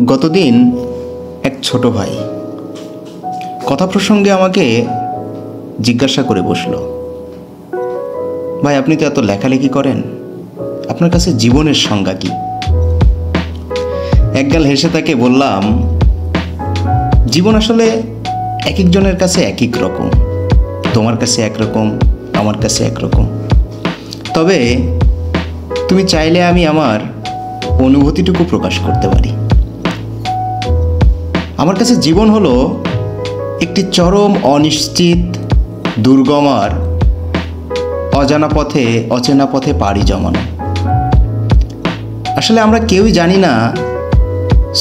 গতদিন এক ছোট ভাই কথা প্রসঙ্গে আমাকে জিজ্ঞাসা করে বসল, ভাই আপনি তো এত লেখালেখি করেন, আপনার কাছে জীবনের সংজ্ঞা কি? একগাল হেসে তাকে বললাম, জীবন আসলে এক একজনের কাছে এক এক রকম। তোমার কাছে একরকম, আমার কাছে একরকম। তবে তুমি চাইলে আমি আমার অনুভূতিটুকু প্রকাশ করতে পারি। আমার কাছে জীবন হলো একটি চরম অনিশ্চিত, দুর্গম আর অচেনা পথে পাড়ি জমানো। আসলে আমরা কেউই জানি না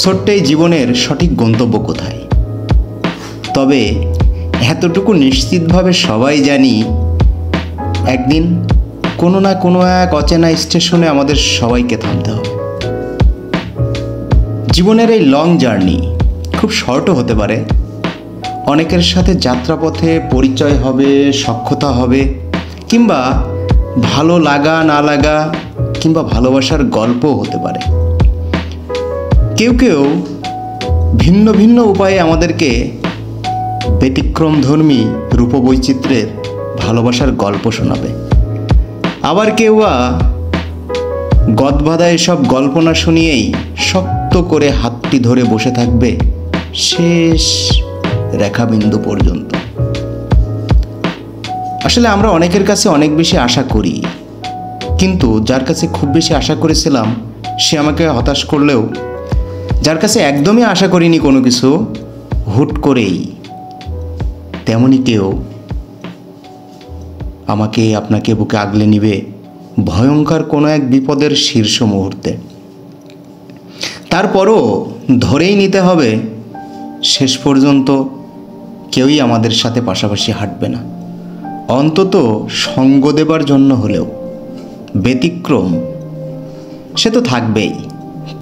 ছোট্ট এই জীবনের সঠিক গন্তব্য কোথায়। তবে এতটুকু নিশ্চিতভাবে সবাই জানি, একদিন কোনো না কোনো এক অচেনা স্টেশনে আমাদের সবাইকে থামতে হবে। জীবনের এই লং জার্নি খুব শর্টও হতে পারে। অনেকের সাথে যাত্রাপথে পরিচয় হবে, সখ্যতা হবে, কিংবা ভালো লাগা না লাগা কিংবা ভালোবাসার গল্পও হতে পারে। কেউ কেউ ভিন্ন ভিন্ন উপায়ে আমাদেরকে ব্যতিক্রমধর্মী রূপবৈচিত্র্যের ভালোবাসার গল্প শোনাবে। আবার কেউ বা গদবাঁধা এসব গল্প না শুনিয়েই শক্ত করে হাতটি ধরে বসে থাকবে শেষ রেখাবিন্দু পর্যন্ত। আসলে আমরা অনেকের কাছে অনেক বেশি আশা করি, কিন্তু যার কাছে খুব বেশি আশা করেছিলাম সে আমাকে হতাশ করলেও, যার কাছে একদমই আশা করিনি কোনো কিছু, হুট করেই তেমনই কেউ আমাকে আপনাকে বুকে আগলে নিবে ভয়ঙ্কর কোনো এক বিপদের শীর্ষ মুহূর্তে। তারপরও ধরেই নিতে হবে শেষ পর্যন্ত কেউই আমাদের সাথে পাশাপাশি হাঁটবে না, অন্তত সঙ্গ দেবার জন্য হলেও। ব্যতিক্রম সে তো থাকবেই,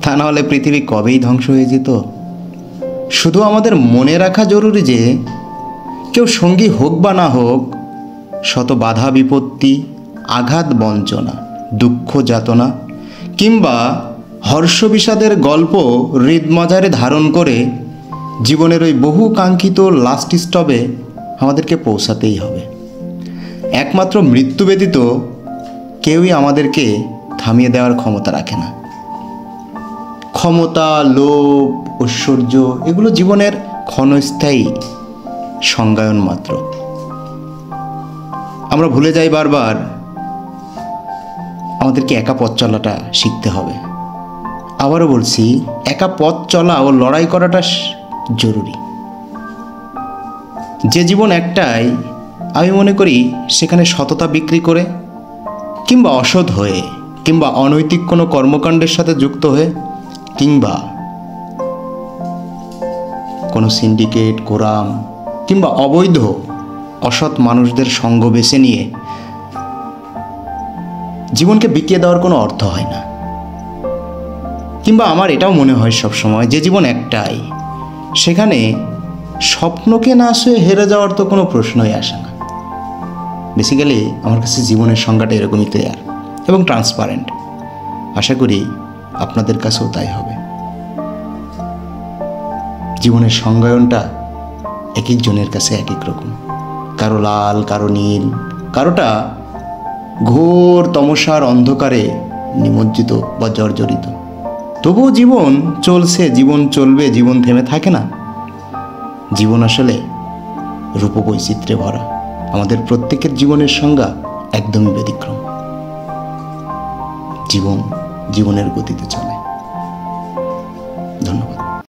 তা না হলে পৃথিবী কবেই ধ্বংস হয়ে যেত। শুধু আমাদের মনে রাখা জরুরি যে কেউ সঙ্গী হোক বা না হোক, শত বাধা বিপত্তি, আঘাত বঞ্চনা, দুঃখ যাতনা কিংবা হর্ষ বিষাদের গল্প হৃদমাজারে ধারণ করে জীবনের ওই বহু কাঙ্ক্ষিত লাস্ট স্টপে আমাদেরকে পৌঁছাতেই হবে। একমাত্র মৃত্যু ব্যতীত কেউই আমাদেরকে থামিয়ে দেওয়ার ক্ষমতা রাখে না। ক্ষমতা, লোভ, ঐশ্বর্য এগুলো জীবনের ক্ষণস্থায়ী সংজ্ঞায়ন মাত্র। আমরা ভুলে যাই বারবার, আমাদেরকে একা পথ চলাটা শিখতে হবে। আবারও বলছি, একা পথ চলা ও লড়াই করাটা জরুরি। যে জীবন একটাই, আমি মনে করি সেখানে সততা বিক্রি করে কিংবা অসৎ হয়ে কিংবা অনৈতিক কোনো কর্মকাণ্ডের সাথে যুক্ত হয়ে কিংবা কোনো সিন্ডিকেট, কোরাম কিংবা অবৈধ অসৎ মানুষদের সঙ্গ বেছে নিয়ে জীবনকে বিকিয়ে দেওয়ার কোনো অর্থ হয় না। কিংবা আমার এটাও মনে হয় সবসময়, যে জীবন একটাই, সেখানে স্বপ্নকে না শুয়ে হেরে যাওয়ার তো কোনো প্রশ্নই আসে না। বেসিক্যালি আমার কাছে জীবনের সংজ্ঞাটা এরকমই ক্লিয়ার এবং ট্রান্সপারেন্ট। আশা করি আপনাদের কাছেও তাই হবে। জীবনের সংজ্ঞায়নটা এক একজনের কাছে এক এক রকম। কারো লাল, কারো নীল, কারোটা ঘোর তমসার অন্ধকারে নিমজ্জিত বা জর্জরিত। তবুও জীবন চলছে, জীবন চলবে, জীবন থেমে থাকে না। জীবন আসলে রূপবৈচিত্র্যে ভরা। আমাদের প্রত্যেকের জীবনের সংজ্ঞা একদমই ব্যতিক্রম। জীবন জীবনের গতিতে চলে।